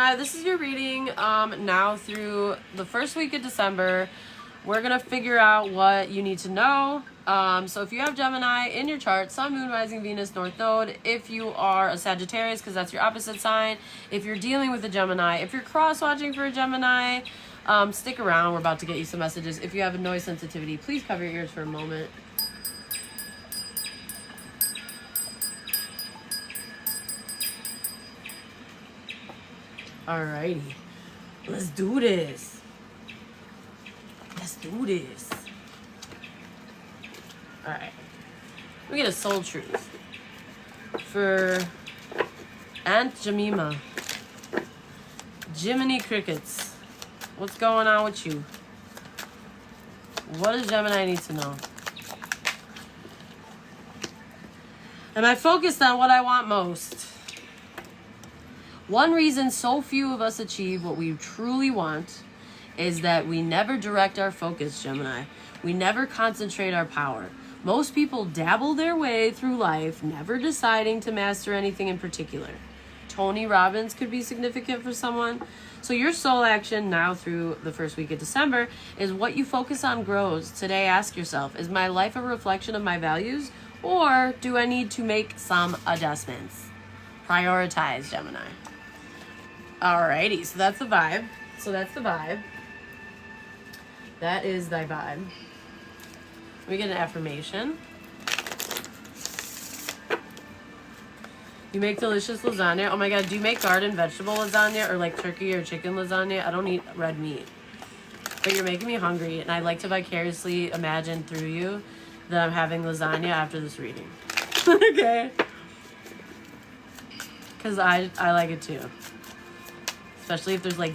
Gemini, this is your reading now through the first week of December. We're going to figure out what you need to know. So if you have Gemini in your chart, Sun, Moon, Rising, Venus, North Node, if you are a Sagittarius, because that's your opposite sign, if you're dealing with a Gemini, if you're cross-watching for a Gemini, stick around. We're about to get you some messages. If you have a noise sensitivity, please cover your ears for a moment. Alrighty, let's do this. Let's do this. Alright, we get a soul truth for Aunt Jemima. Jiminy Crickets, what's going on with you? What does Gemini need to know? Am I focused on what I want most? One reason so few of us achieve what we truly want is that we never direct our focus, Gemini. We never concentrate our power. Most people dabble their way through life, never deciding to master anything in particular. Tony Robbins could be significant for someone. So your soul action now through the first week of December is what you focus on grows. Today, ask yourself, is my life a reflection of my values, or do I need to make some adjustments? Prioritize, Gemini. Alrighty, so that's the vibe. That is thy vibe. We get an affirmation. You make delicious lasagna. Oh my god, do you make garden vegetable lasagna or like turkey or chicken lasagna? I don't eat red meat. But you're making me hungry, and I'd like to vicariously imagine through you that I'm having lasagna after this reading. Okay? Because I like it too. Especially if there's like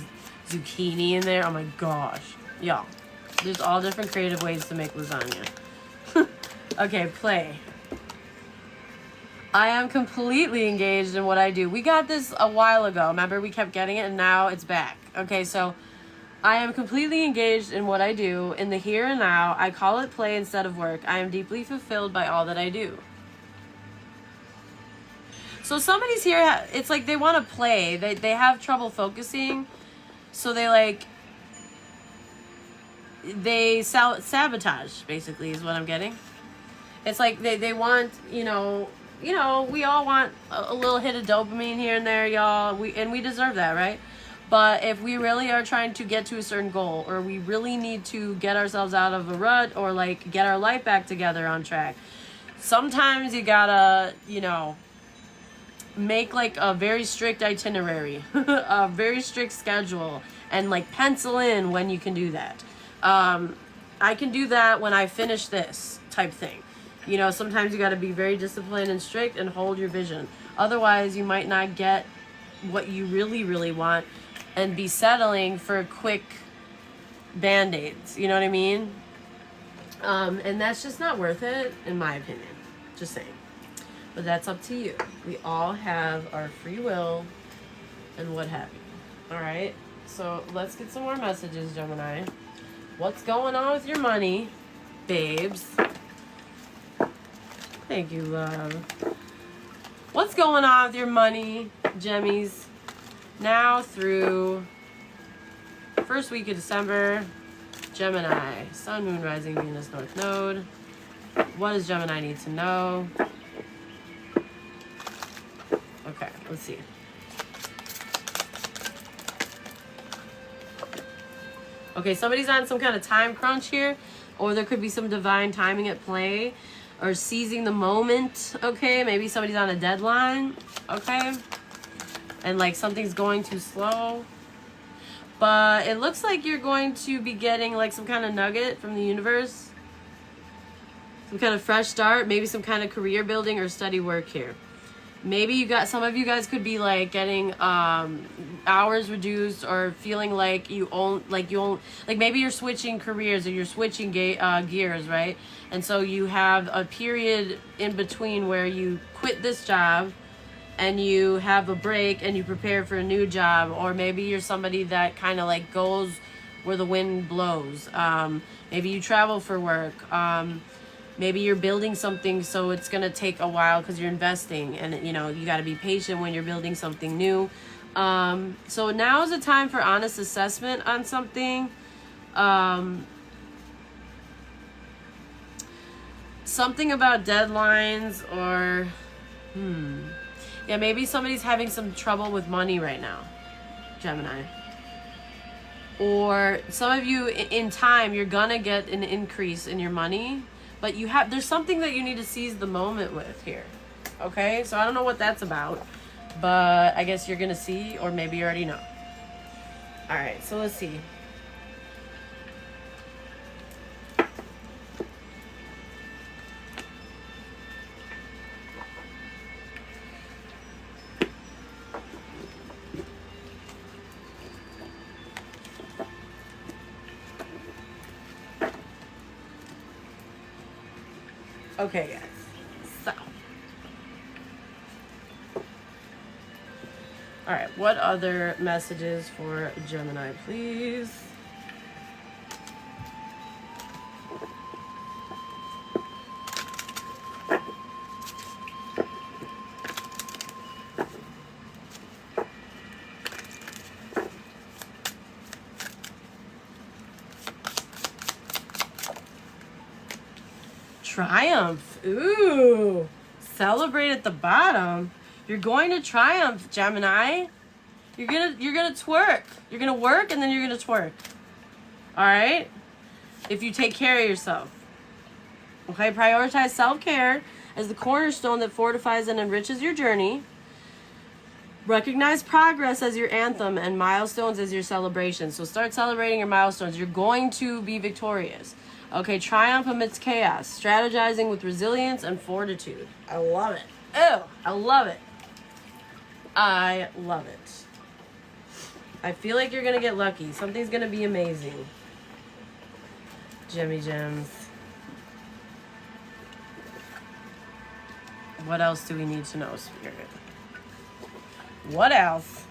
zucchini in there. Oh my gosh. Y'all, there's all different creative ways to make lasagna. Okay, play. I am completely engaged in what I do. We got this a while ago. Remember, we kept getting it and now it's back. Okay, so I am completely engaged in what I do. In the here and now, I call it play instead of work. I am deeply fulfilled by all that I do. So somebody's here, it's like they want to play. They have trouble focusing. So they sabotage, basically, is what I'm getting. It's like they want, you know, we all want a little hit of dopamine here and there, y'all. We deserve that, right? But if we really are trying to get to a certain goal, or we really need to get ourselves out of a rut, or like get our life back together on track, sometimes you gotta, make like a very strict itinerary, a very strict schedule, and like pencil in when you can do that. I can do that when I finish this type thing. Sometimes you got to be very disciplined and strict and hold your vision. Otherwise, you might not get what you really, really want and be settling for quick band-aids. You know what I mean? And that's just not worth it, in my opinion. Just saying. But that's up to you. We all have our free will and what have you. All right? So let's get some more messages, Gemini. What's going on with your money, babes? Thank you, love. What's going on with your money, Gemmies? Now through first week of December, Gemini, Sun, Moon, Rising, Venus, North Node. What does Gemini need to know? Okay, let's see. Okay, somebody's on some kind of time crunch here, or there could be some divine timing at play, or seizing the moment, okay? Maybe somebody's on a deadline, okay? And like something's going too slow. But it looks like you're going to be getting like some kind of nugget from the universe. Some kind of fresh start, maybe some kind of career building or study work here. Maybe some of you guys could be like getting hours reduced, or feeling like maybe you're switching careers, or you're switching gears, right? And so you have a period in between where you quit this job and you have a break and you prepare for a new job. Or maybe you're somebody that kind of like goes where the wind blows. Maybe you travel for work. Maybe you're building something, so it's going to take a while because you're investing, and you got to be patient when you're building something new. So now is the time for honest assessment on something. Something about deadlines or, yeah, maybe somebody's having some trouble with money right now, Gemini. Or some of you, in time, you're gonna get an increase in your money, but there's something that you need to seize the moment with here. Okay, so I don't know what that's about, but I guess you're gonna see, or maybe you already know. All right, so let's see. Okay, guys. So. All right, what other messages for Gemini, please? Triumph. Ooh. Celebrate at the bottom. You're going to triumph, Gemini. You're gonna twerk. You're gonna work and then you're gonna twerk. Alright? If you take care of yourself. Okay, prioritize self-care as the cornerstone that fortifies and enriches your journey. Recognize progress as your anthem and milestones as your celebration. So start celebrating your milestones. You're going to be victorious. Okay, triumph amidst chaos. Strategizing with resilience and fortitude. I love it. Oh, I love it. I love it. I feel like you're going to get lucky. Something's going to be amazing. Jimmy Gems. What else do we need to know, Spirit? What else?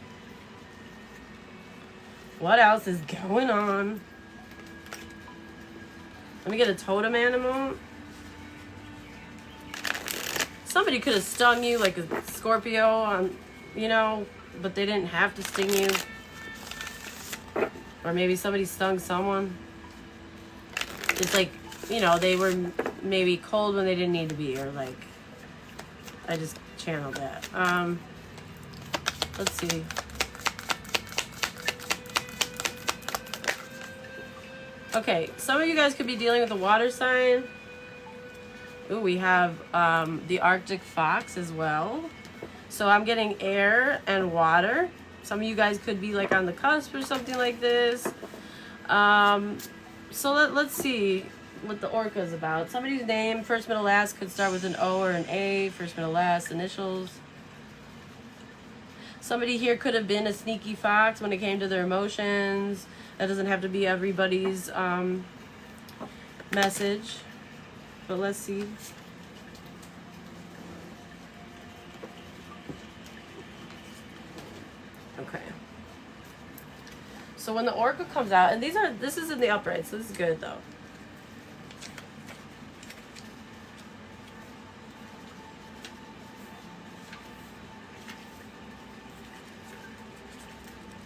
What else is going on? Let me get a totem animal. Somebody could have stung you like a Scorpio, but they didn't have to sting you. Or maybe somebody stung someone. It's like, they were maybe cold when they didn't need to be, or like, I just channeled that. Let's see. Okay, some of you guys could be dealing with a water sign. Ooh, we have the Arctic fox as well. So I'm getting air and water. Some of you guys could be like on the cusp or something like this. So let's see what the orca is about. Somebody's name, first, middle, last, could start with an O or an A. First, middle, last, initials. Somebody here could have been a sneaky fox when it came to their emotions. That doesn't have to be everybody's message. But let's see. Okay. So when the orca comes out, and this is in the upright, so this is good though.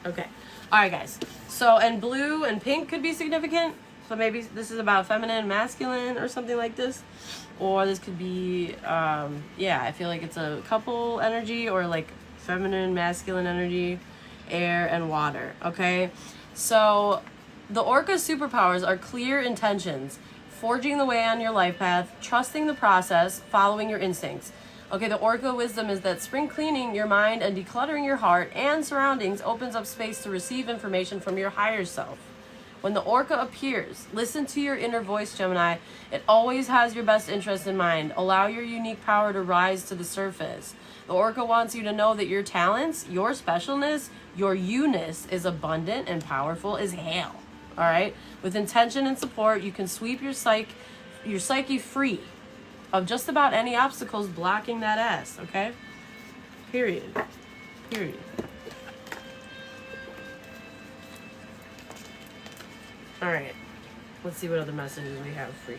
Okay. All right, guys. So, and blue and pink could be significant. So maybe this is about feminine, masculine, or something like this. Or this could be, yeah, I feel like it's a couple energy, or like feminine, masculine energy, air, and water. Okay. So the orca's superpowers are clear intentions, forging the way on your life path, trusting the process, following your instincts. Okay, the orca wisdom is that spring cleaning your mind and decluttering your heart and surroundings opens up space to receive information from your higher self. When the orca appears, listen to your inner voice, Gemini. It always has your best interest in mind. Allow your unique power to rise to the surface. The orca wants you to know that your talents, your specialness, your you-ness is abundant and powerful as hell. All right? With intention and support, you can sweep your psyche free of just about any obstacles blocking that ass, okay? Period. Period. All right. Let's see what other messages we have for you.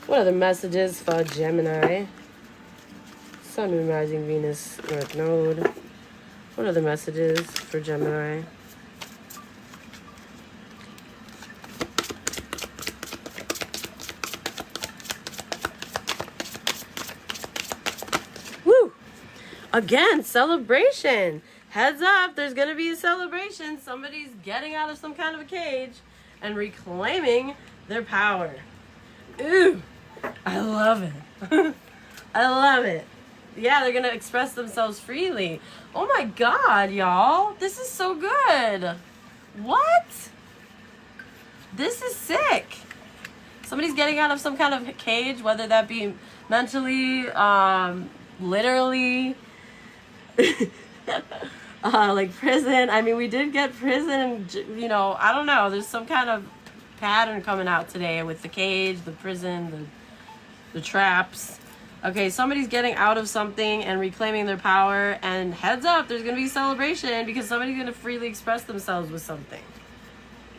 What other messages for Gemini? Sun, Moon, Rising, Venus, North Node. What other messages for Gemini? Woo! Again, celebration. Heads up, there's going to be a celebration. Somebody's getting out of some kind of a cage and reclaiming their power. Ooh, I love it. I love it. Yeah, they're going to express themselves freely. Oh my God, y'all. This is so good. What? This is sick. Somebody's getting out of some kind of cage, whether that be mentally, literally, like prison. I mean, we did get prison, you know, I don't know. There's some kind of pattern coming out today with the cage, the prison, the traps. Okay, somebody's getting out of something and reclaiming their power. And heads up, there's going to be a celebration because somebody's going to freely express themselves with something.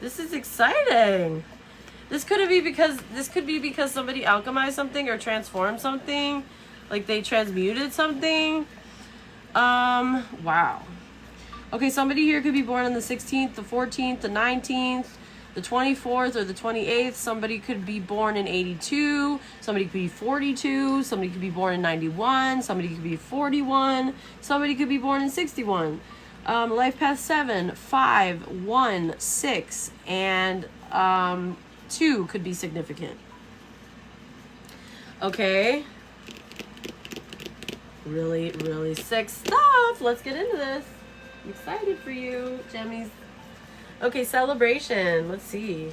This is exciting. This could be because somebody alchemized something or transformed something. Like they transmuted something. Wow. Okay, somebody here could be born on the 16th, the 14th, the 19th, the 24th, or the 28th. Somebody could be born in 82. Somebody could be 42. Somebody could be born in 91. Somebody could be 41. Somebody could be born in 61. Life path 7, 5, 1, 6, and 2 could be significant. Okay. Really, really sick stuff. Let's get into this. I'm excited for you, Gemmies. Okay, celebration. Let's see.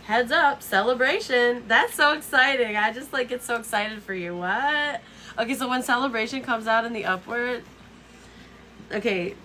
Heads up, celebration. That's so exciting. I just like get so excited for you. What? Okay, so when celebration comes out in the upward, okay,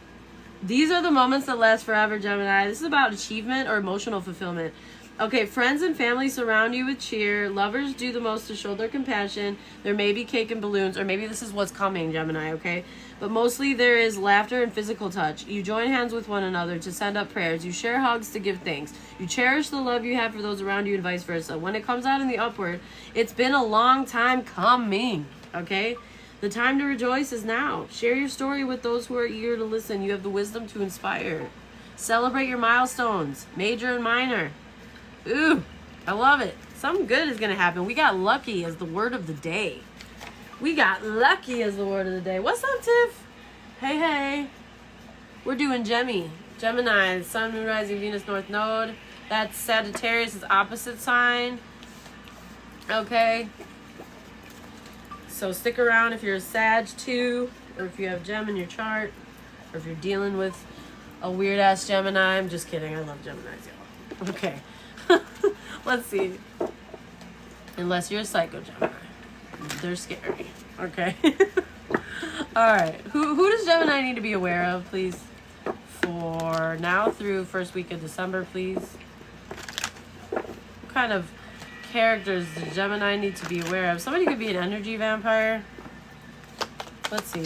these are the moments that last forever, Gemini. This is about achievement or emotional fulfillment. Okay, friends and family surround you with cheer. Lovers do the most to show their compassion. There may be cake and balloons, or maybe this is what's coming, Gemini, okay? But mostly there is laughter and physical touch. You join hands with one another to send up prayers. You share hugs to give thanks. You cherish the love you have for those around you and vice versa. When it comes out in the upward, it's been a long time coming, okay? The time to rejoice is now. Share your story with those who are eager to listen. You have the wisdom to inspire. Celebrate your milestones, major and minor. Ooh, I love it. Something good is going to happen. We got lucky as the word of the day. We got lucky as the word of the day. What's up, Tiff? Hey, hey. We're doing Gemini, Sun, Moon, Rising, Venus, North Node. That's Sagittarius' opposite sign. Okay. So stick around if you're a Sag too, or if you have Gem in your chart, or if you're dealing with a weird-ass Gemini. I'm just kidding. I love Geminis, y'all. Okay. Let's see. Unless you're a Psycho Gemini. They're scary. Okay. Alright. Who does Gemini need to be aware of, please? For now through first week of December, please. What kind of characters does Gemini need to be aware of? Somebody could be an energy vampire. Let's see.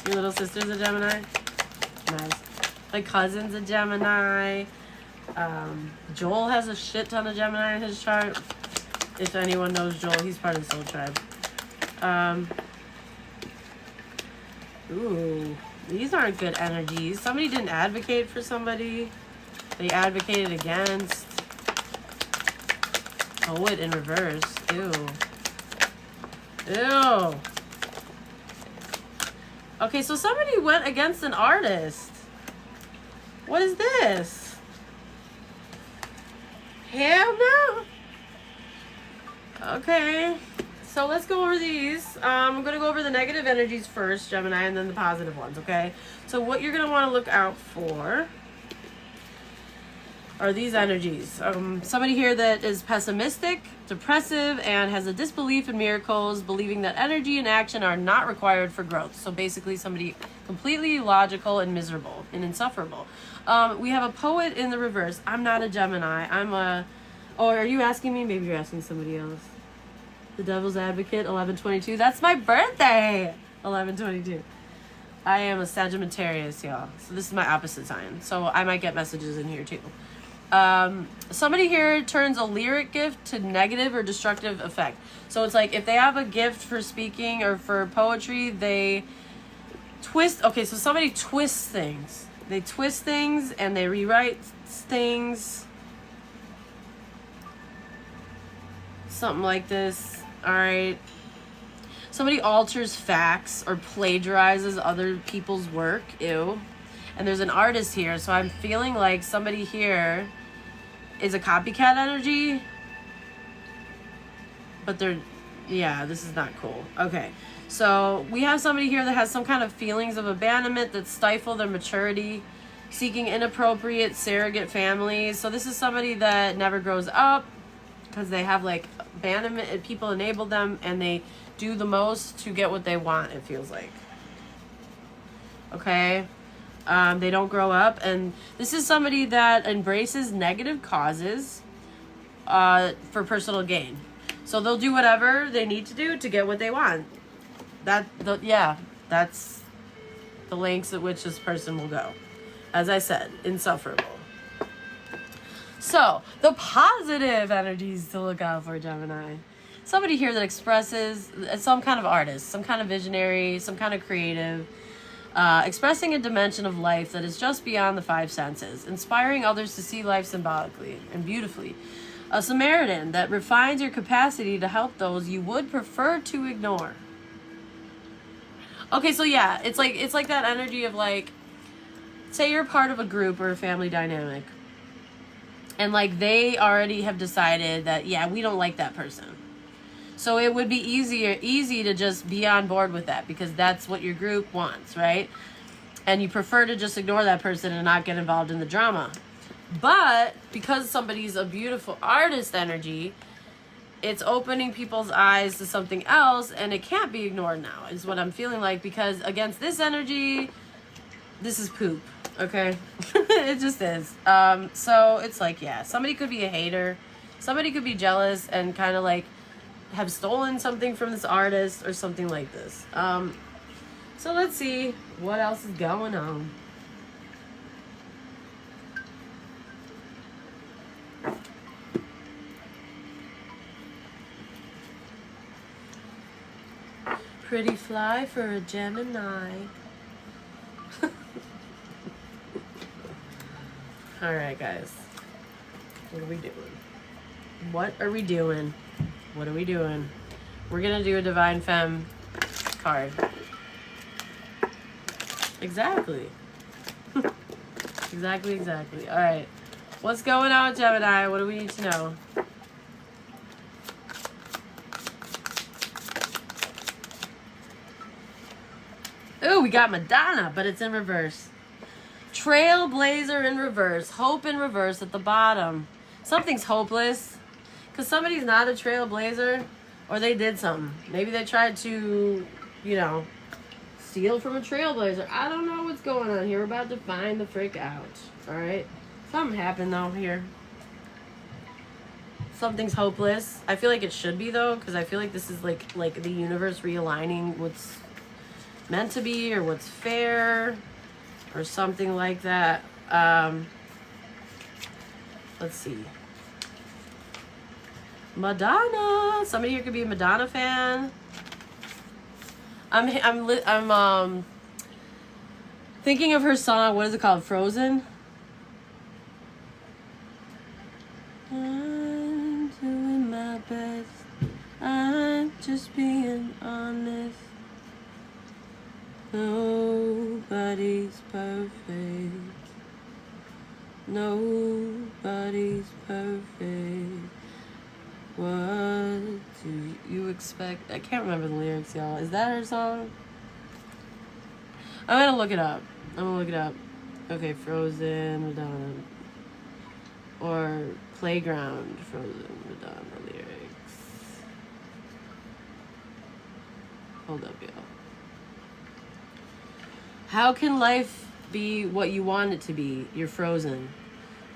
Your little sister's a Gemini? Nice. My cousin's a Gemini. Joel has a shit ton of Gemini in his chart. If anyone knows Joel, he's part of the Soul Tribe. Ooh, these aren't good energies. Somebody didn't advocate for somebody. They advocated against. Poet in reverse. Ew. Ew. Okay, so somebody went against an artist. What is this? Hell no. Okay, so let's go over these. I'm going to go over the negative energies first, Gemini, and then the positive ones, okay? So what you're going to want to look out for are these energies. Somebody here that is pessimistic, depressive, and has a disbelief in miracles, believing that energy and action are not required for growth. So basically somebody completely illogical and miserable and insufferable. We have a poet in the reverse. I'm not a Gemini. I'm a... Oh, are you asking me? Maybe you're asking somebody else. The Devil's Advocate, 11/22. That's my birthday! 11/22. I am a Sagittarius, y'all. So this is my opposite sign. So I might get messages in here too. Somebody here turns a lyric gift to negative or destructive effect. So it's like if they have a gift for speaking or for poetry, they twist. Okay, so somebody twists things. They twist things and they rewrite things. Something like this. All right. Somebody alters facts or plagiarizes other people's work. Ew. And there's an artist here, so I'm feeling like somebody here is a copycat energy. But they're, yeah, this is not cool. Okay, so we have somebody here that has some kind of feelings of abandonment that stifle their maturity, seeking inappropriate surrogate families. So this is somebody that never grows up because they have like abandonment and people enable them and they do the most to get what they want, it feels like. Okay. They don't grow up, and this is somebody that embraces negative causes for personal gain. So they'll do whatever they need to do to get what they want. That's the lengths at which this person will go. As I said, insufferable. So, the positive energies to look out for, Gemini. Somebody here that expresses some kind of artist, some kind of visionary, some kind of creative, expressing a dimension of life that is just beyond the five senses, inspiring others to see life symbolically and beautifully. A Samaritan that refines your capacity to help those you would prefer to ignore. Okay, so yeah, it's like that energy of like, say you're part of a group or a family dynamic, and like they already have decided that, yeah, we don't like that person. So it would be easy to just be on board with that because that's what your group wants, right? And you prefer to just ignore that person and not get involved in the drama. But because somebody's a beautiful artist energy, it's opening people's eyes to something else, and it can't be ignored now, is what I'm feeling like, because against this energy, this is poop, okay? It just is. So it's like, yeah, somebody could be a hater. Somebody could be jealous and kind of like have stolen something from this artist or something like this. So let's see what else is going on. Pretty fly for a Gemini. All right, guys. What are we doing? What are we doing? What are we doing? We're gonna do a Divine Femme card. Exactly. Exactly. All right. What's going on, Gemini? What do we need to know? Ooh, we got Madonna, but it's in reverse. Trailblazer in reverse. Hope in reverse at the bottom. Something's hopeless. Because somebody's not a trailblazer. Or they did something. Maybe they tried to, you know, steal from a trailblazer. I don't know what's going on here. We're about to find the frick out. Alright? Something happened, though, here. Something's hopeless. I feel like it should be, though. Because I feel like this is, like the universe realigning what's meant to be or what's fair or something like that. Let's see. Madonna. Somebody here could be a Madonna fan. I'm thinking of her song. What is it called? Frozen. I'm doing my best. I'm just being honest. Nobody's perfect. Nobody's perfect. What do you expect? I can't remember the lyrics, y'all. Is that her song? I'm gonna look it up. Okay, Frozen, Madonna. Or Playground, Frozen, Madonna lyrics. Hold up, y'all. How can life be what you want it to be? You're frozen.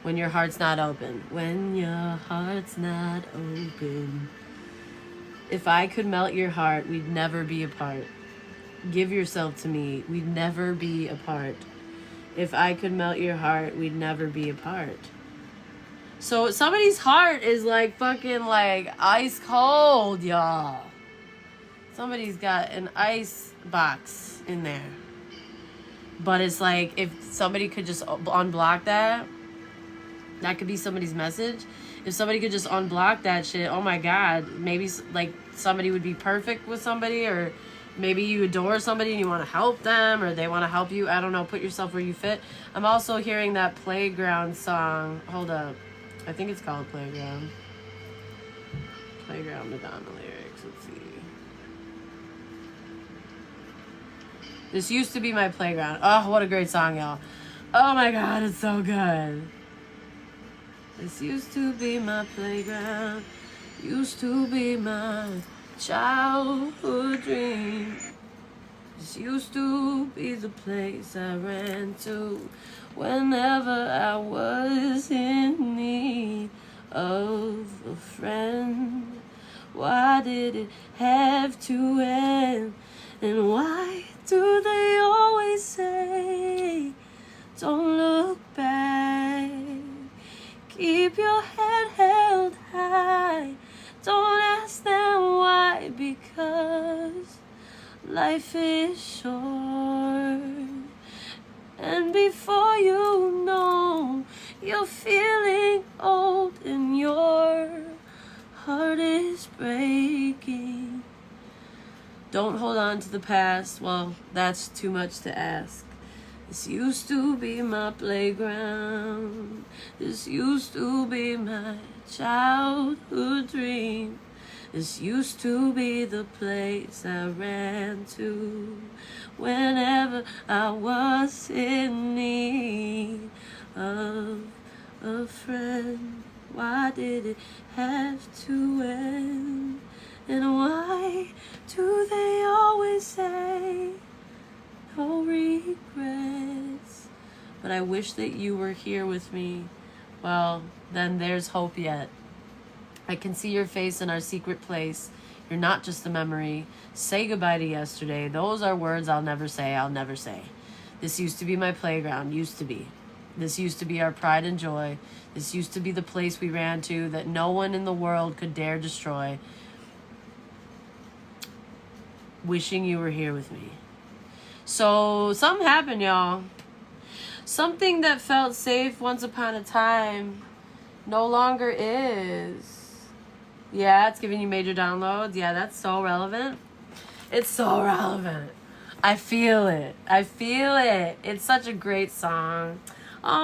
When your heart's not open. When your heart's not open. If I could melt your heart, we'd never be apart. Give yourself to me. We'd never be apart. If I could melt your heart, we'd never be apart. So somebody's heart is like fucking like ice cold, y'all. Somebody's got an ice box in there. But it's like, if somebody could just unblock that, that could be somebody's message. If somebody could just unblock that shit, oh my God, maybe like somebody would be perfect with somebody, or maybe you adore somebody and you want to help them, or they want to help you. I don't know. Put yourself where you fit. I'm also hearing that Playground song. Hold up. I think it's called Playground. Playground Madonna lyrics. Let's see. This used to be my playground. Oh, what a great song, y'all. Oh my God, it's so good. This used to be my playground. Used to be my childhood dream. This used to be the place I ran to whenever I was in need of a friend. Why did it have to end? And why do they always say, don't look back, keep your head held high, don't ask them why, because life is short, and before you know, you're feeling old and your heart is breaking. Don't hold on to the past. Well, that's too much to ask. This used to be my playground. This used to be my childhood dream. This used to be the place I ran to whenever I was in need of a friend. Why did it have to end? And why do they always say no regrets? But I wish that you were here with me. Well, then there's hope yet. I can see your face in our secret place. You're not just a memory. Say goodbye to yesterday. Those are words I'll never say. I'll never say. This used to be my playground. Used to be. This used to be our pride and joy. This used to be the place we ran to that no one in the world could dare destroy. Wishing you were here with me. So something happened, y'all. Something that felt safe once upon a time no longer is. Yeah, it's giving you major downloads. Yeah, that's so relevant. It's so relevant. I feel it. I feel it. It's such a great song. Oh.